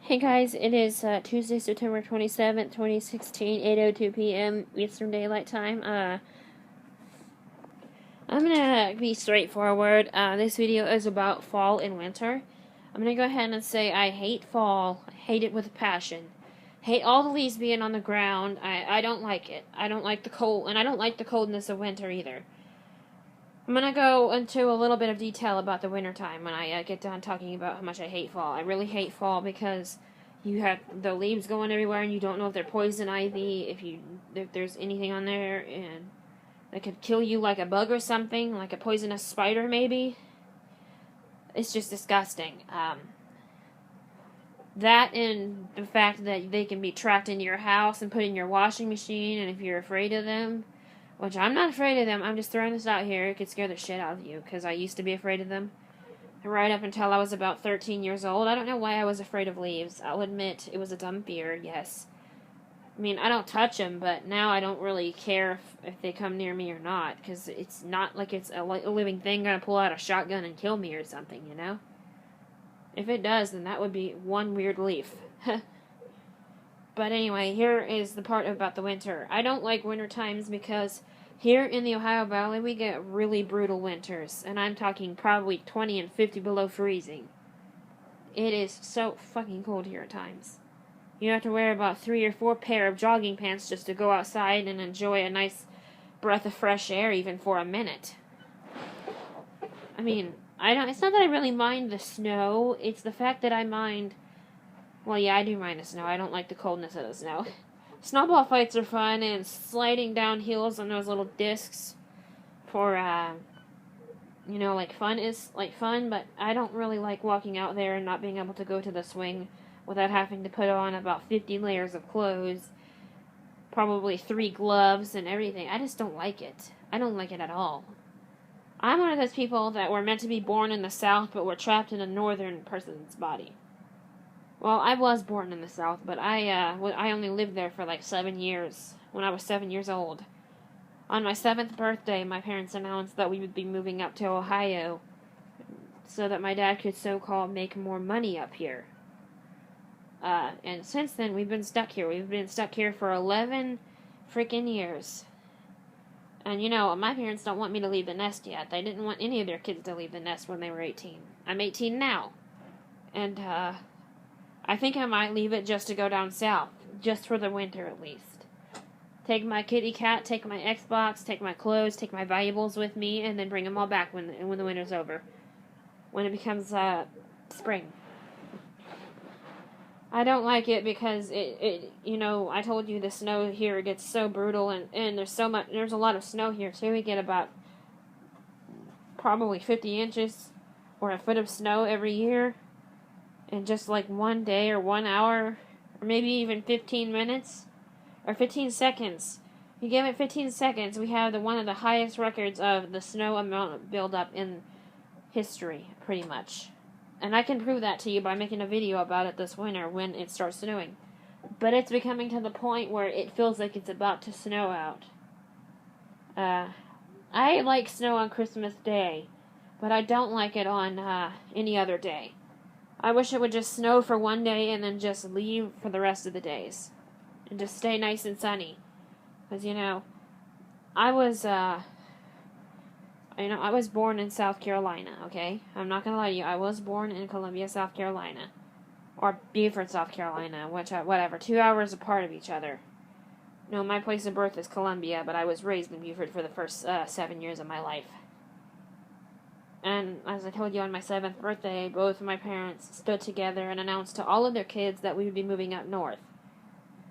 Hey guys, it is Tuesday, September 27th, 2016, 8:02 p.m. Eastern Daylight Time. I'm gonna be straightforward. This video is about fall and winter. I'm gonna go ahead and say I hate fall. I hate it with a passion. Hate all the leaves being on the ground. I don't like it. I don't like the cold, and I don't like the coldness of winter either. I'm gonna go into a little bit of detail about the wintertime when I get done talking about how much I hate fall. I really hate fall because you have the leaves going everywhere and you don't know if they're poison ivy, if there's anything on there and that could kill you like a bug or something, like a poisonous spider maybe. It's just disgusting. That and the fact that they can be trapped in your house and put in your washing machine, and if you're afraid of them, which I'm not afraid of them, I'm just throwing this out here, it could scare the shit out of you, because I used to be afraid of them. Right up until I was about 13 years old. I don't know why I was afraid of leaves. I'll admit, it was a dumb fear, yes. I mean, I don't touch them, but now I don't really care if they come near me or not, because it's not like it's a living thing gonna pull out a shotgun and kill me or something, you know? If it does, then that would be one weird leaf. But anyway, here is the part about the winter. I don't like winter times because here in the Ohio Valley we get really brutal winters. And I'm talking probably 20 and 50 below freezing. It is so fucking cold here at times. You have to wear about 3 or 4 pair of jogging pants just to go outside and enjoy a nice breath of fresh air even for a minute. I mean, it's not that I really mind the snow, it's the fact that I mind. Well, yeah, I do mind the snow. I don't like the coldness of the snow. Snowball fights are fun, and sliding down hills on those little discs for, like fun is like fun, but I don't really like walking out there and not being able to go to the swing without having to put on about 50 layers of clothes, probably 3 gloves and everything. I just don't like it. I don't like it at all. I'm one of those people that were meant to be born in the South, but were trapped in a northern person's body. Well, I was born in the South, but I only lived there for like 7 years, when I was 7 years old. On my 7th birthday, my parents announced that we would be moving up to Ohio, so that my dad could so-called make more money up here. And since then, we've been stuck here. We've been stuck here for 11 freaking years. And my parents don't want me to leave the nest yet. They didn't want any of their kids to leave the nest when they were 18. I'm 18 now. And, I think I might leave it just to go down south. Just for the winter, at least. Take my kitty cat, take my Xbox, take my clothes, take my valuables with me, and then bring them all back when the winter's over. When it becomes, spring. I don't like it because I told you the snow here gets so brutal, and there's a lot of snow here too. We get about probably 50 inches or a foot of snow every year in just like one day or 1 hour or maybe even 15 minutes or 15 seconds. You give it 15 seconds, we have one of the highest records of the snow amount buildup in history, pretty much. And I can prove that to you by making a video about it this winter when it starts snowing. But it's becoming to the point where it feels like it's about to snow out. I like snow on Christmas Day, but I don't like it on any other day. I wish it would just snow for one day and then just leave for the rest of the days. And just stay nice and sunny. Because, I was born in South Carolina, okay? I'm not going to lie to you. I was born in Columbia, South Carolina. Or Beaufort, South Carolina. Whatever. 2 hours apart of each other. No, my place of birth is Columbia, but I was raised in Beaufort for the first 7 years of my life. And as I told you, on my 7th birthday, both of my parents stood together and announced to all of their kids that we would be moving up north.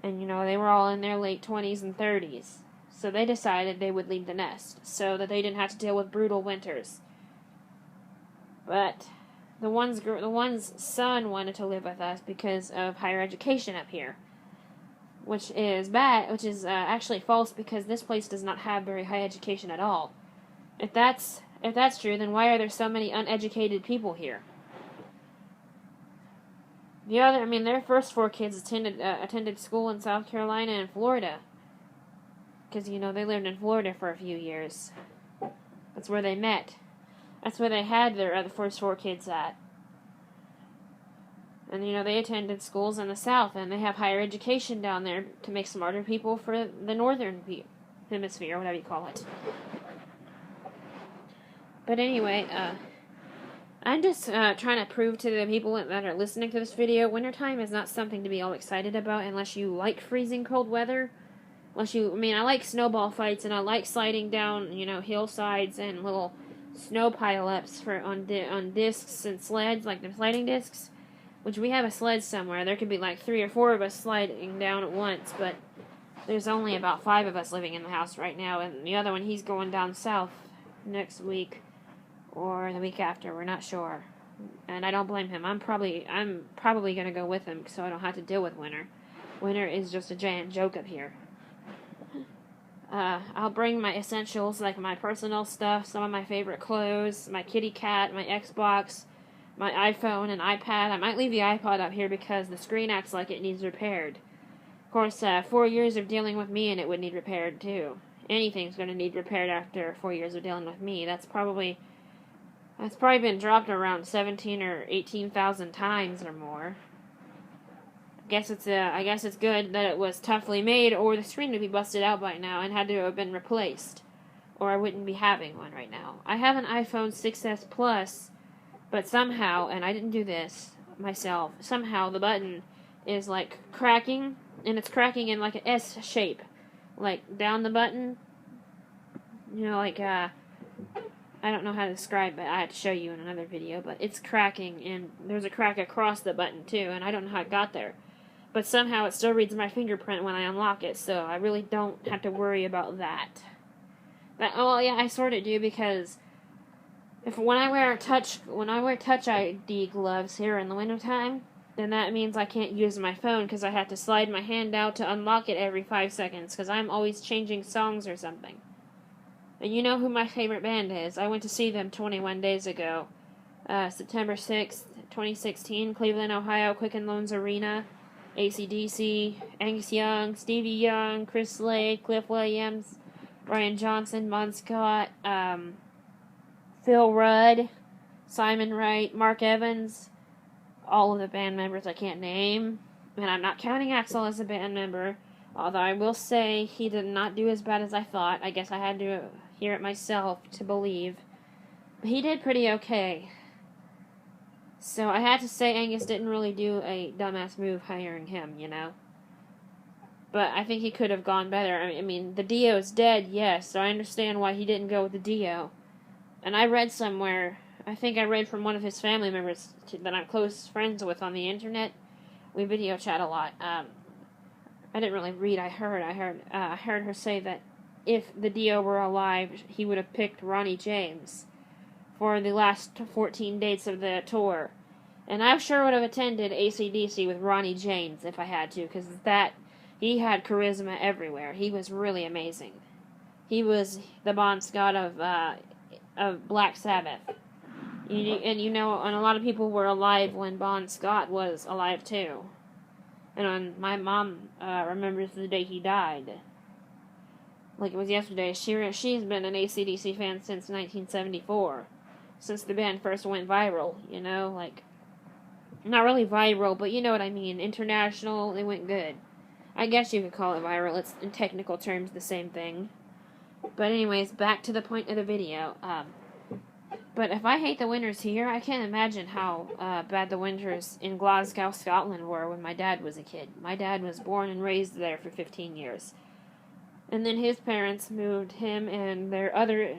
And, they were all in their late 20s and 30s. So they decided they would leave the nest, so that they didn't have to deal with brutal winters. But the one's son wanted to live with us because of higher education up here. Which is actually false, because this place does not have very high education at all. If that's true, then why are there so many uneducated people here? Their first 4 kids attended school in South Carolina and Florida. Because, they lived in Florida for a few years. That's where they met. That's where they had their first 4 kids at. And, they attended schools in the South, and they have higher education down there to make smarter people for the Northern Hemisphere, whatever you call it. But anyway, I'm just trying to prove to the people that are listening to this video, wintertime is not something to be all excited about unless you like freezing cold weather. I like snowball fights, and I like sliding down, hillsides and little snow pile-ups on discs and sleds, like the sliding discs, which we have a sled somewhere. There could be like 3 or 4 of us sliding down at once, but there's only about 5 of us living in the house right now, and the other one, he's going down south next week. Or the week after, we're not sure. And I don't blame him. I'm probably going to go with him so I don't have to deal with winter. Winter is just a giant joke up here. I'll bring my essentials, like my personal stuff, some of my favorite clothes, my kitty cat, my Xbox, my iPhone and iPad. I might leave the iPod up here because the screen acts like it needs repaired. Of course, 4 years of dealing with me and it would need repaired too. Anything's going to need repaired after 4 years of dealing with me. That's probably been dropped around 17 or 18,000 times or more. I guess it's good that it was toughly made, or the screen would be busted out by now and had to have been replaced, or I wouldn't be having one right now. I have an iPhone 6s Plus, but somehow, and I didn't do this myself, somehow the button is like cracking, and it's cracking in like an S shape, like down the button. I don't know how to describe it. I had to show you in another video, but it's cracking, and there's a crack across the button, too, and I don't know how it got there. But somehow it still reads my fingerprint when I unlock it, so I really don't have to worry about that. I sort of do, because when I wear Touch ID gloves here in the wintertime, then that means I can't use my phone, because I have to slide my hand out to unlock it every 5 seconds, because I'm always changing songs or something. And you know who my favorite band is. I went to see them 21 days ago. September 6th, 2016, Cleveland, Ohio, Quicken Loans Arena. AC/DC, Angus Young, Stevie Young, Chris Slade, Cliff Williams, Brian Johnson, Bon Scott, Phil Rudd, Simon Wright, Mark Evans. All of the band members I can't name. And I'm not counting Axel as a band member. Although I will say he did not do as bad as I thought. I guess I had to hear it myself to believe. But he did pretty okay. So I had to say Angus didn't really do a dumbass move hiring him, But I think he could have gone better. I mean, the Dio is dead, yes, so I understand why he didn't go with the Dio. And I read somewhere, I think I read from one of his family members that I'm close friends with on the internet. We video chat a lot. I didn't really read. I heard her say that if the Dio were alive, he would have picked Ronnie James for the last 14 dates of the tour, and I sure would have attended AC/DC with Ronnie James if I had to, because he had charisma everywhere. He was really amazing. He was the Bon Scott of Black Sabbath, and a lot of people were alive when Bon Scott was alive too. And my mom remembers the day he died. Like it was yesterday. She's been an AC/DC fan since 1974. Since the band first went viral, not really viral, but you know what I mean. International, they went good. I guess you could call it viral. It's, in technical terms, the same thing. But anyways, back to the point of the video. But if I hate the winters here, I can't imagine how bad the winters in Glasgow, Scotland were when my dad was a kid. My dad was born and raised there for 15 years. And then his parents moved him and their other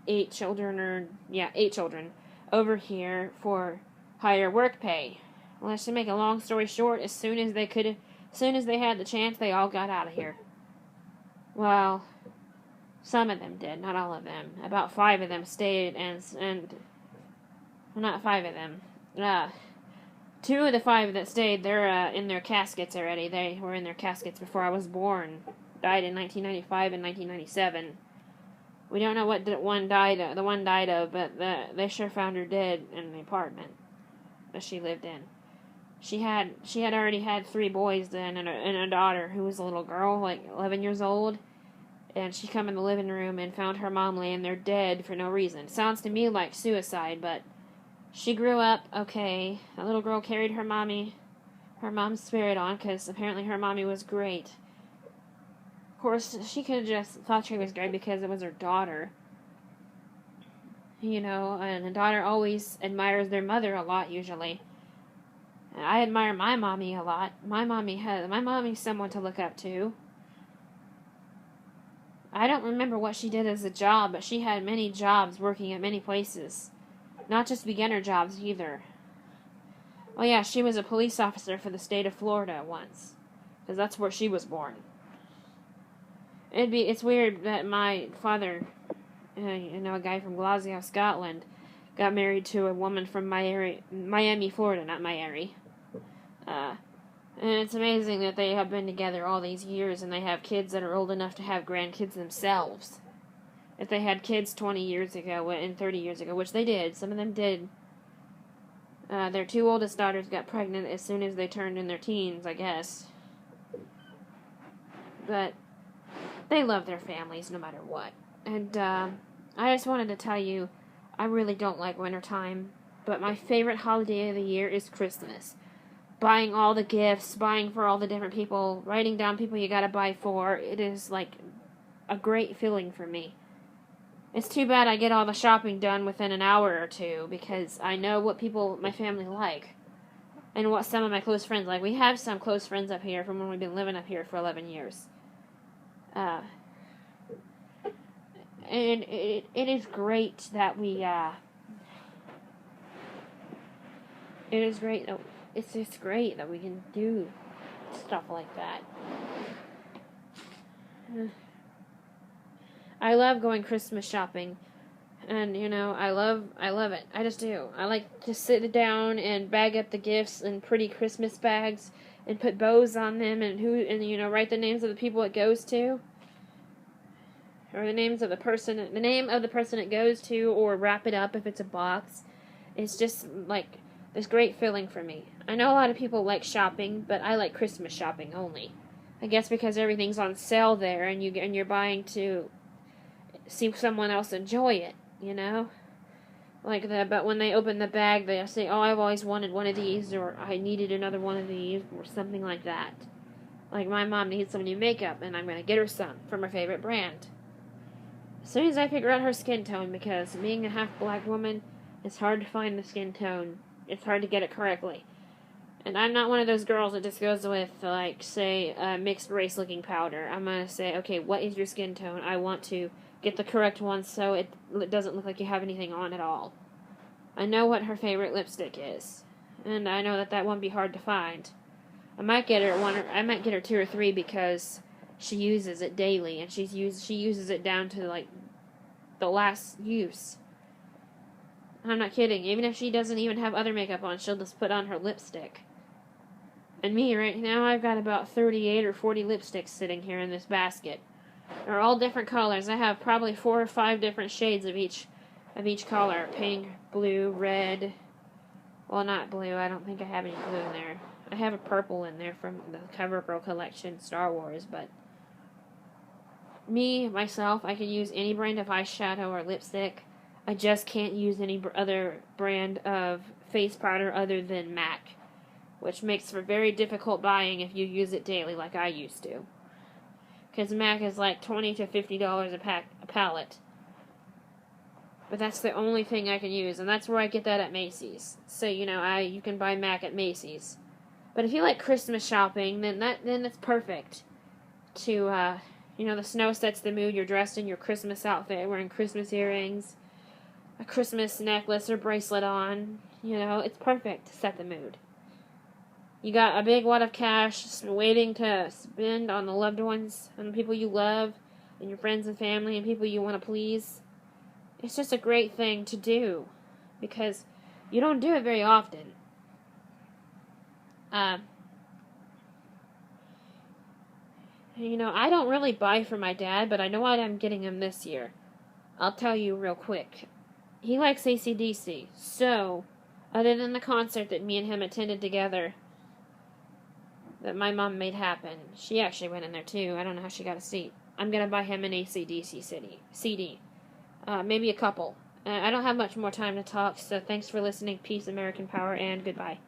8 children, over here for higher work pay. Well, let's just make a long story short, as soon as they had the chance, they all got out of here. Well, some of them did, not all of them. About 5 of them stayed, well, not 5 of them. 2 of the 5 that stayed, they're in their caskets already. They were in their caskets before I was born. Died in 1995 and 1997. We don't know what the one died of, but they sure found her dead in the apartment that she lived in. She had already had 3 boys then and a daughter who was a little girl, like 11 years old. And she come in the living room and found her mom laying there dead for no reason. Sounds to me like suicide, but She grew up, okay. The little girl carried her mom's spirit on, because apparently her mommy was great. Of course, she could have just thought she was great because it was her daughter. You know, and a daughter always admires their mother a lot, usually. I admire my mommy a lot. My mommy's someone to look up to. I don't remember what she did as a job, but she had many jobs working at many places. Not just beginner jobs either. Oh yeah, she was a police officer for the state of Florida once. Because that's where she was born. It's weird that my father, a guy from Glasgow, Scotland, got married to a woman from Miami, Florida, not Miami. And it's amazing that they have been together all these years and they have kids that are old enough to have grandkids themselves. If they had kids 20 years ago and 30 years ago, which they did, some of them did, their two oldest daughters got pregnant as soon as they turned in their teens, I guess. But they love their families no matter what. And I just wanted to tell you, I really don't like wintertime, but my favorite holiday of the year is Christmas. Buying all the gifts, buying for all the different people, writing down people you gotta buy for, it is like a great feeling for me. It's too bad I get all the shopping done within an hour or two, because I know what my family like, and what some of my close friends like. We have some close friends up here from when we've been living up here for 11 years. And it is great that it's just great that we can do stuff like that. I love going Christmas shopping, and I love it. I just do. I like to sit down and bag up the gifts in pretty Christmas bags and put bows on them, and write the names of the people it goes to, or the name of the person it goes to, or wrap it up if it's a box. It's just like this great feeling for me. I know a lot of people like shopping, but I like Christmas shopping only. I guess because everything's on sale there, and you're buying to see someone else enjoy it, But when they open the bag, they say, "Oh, I've always wanted one of these," or "I needed another one of these," or something like that. Like my mom needs some new makeup, and I'm gonna get her some from her favorite brand. As soon as I figure out her skin tone, because being a half-black woman, it's hard to find the skin tone. It's hard to get it correctly. And I'm not one of those girls that just goes with, say, mixed race-looking powder. I'm going to say, okay, what is your skin tone? I want to get the correct one so it doesn't look like you have anything on at all. I know what her favorite lipstick is. And I know that won't be hard to find. I might get her 2 or 3 because she uses it daily. And she uses it down to, the last use. I'm not kidding. Even if she doesn't even have other makeup on, she'll just put on her lipstick. And me, right now, I've got about 38 or 40 lipsticks sitting here in this basket. They're all different colors. I have probably 4 or 5 different shades of each color. Pink, blue, red. Well, not blue. I don't think I have any blue in there. I have a purple in there from the CoverGirl collection, Star Wars, but myself, I can use any brand of eyeshadow or lipstick. I just can't use any other brand of face powder other than MAC, which makes for very difficult buying if you use it daily like I used to. Because MAC is like $20 to $50 a palette. But that's the only thing I can use, and that's where I get that at Macy's. So, you can buy MAC at Macy's. But if you like Christmas shopping, then that's perfect. The snow sets the mood. You're dressed in your Christmas outfit, wearing Christmas earrings, a Christmas necklace or bracelet on. It's perfect to set the mood. You got a big wad of cash waiting to spend on the loved ones, on the people you love, and your friends and family, and people you want to please. It's just a great thing to do, because you don't do it very often. I don't really buy for my dad, but I know what I'm getting him this year. I'll tell you real quick. He likes AC/DC, so, other than the concert that me and him attended together, that my mom made happen, she actually went in there too. I don't know how she got a seat. I'm going to buy him an AC/DC CD. Maybe a couple. I don't have much more time to talk, so thanks for listening. Peace, American power, and goodbye.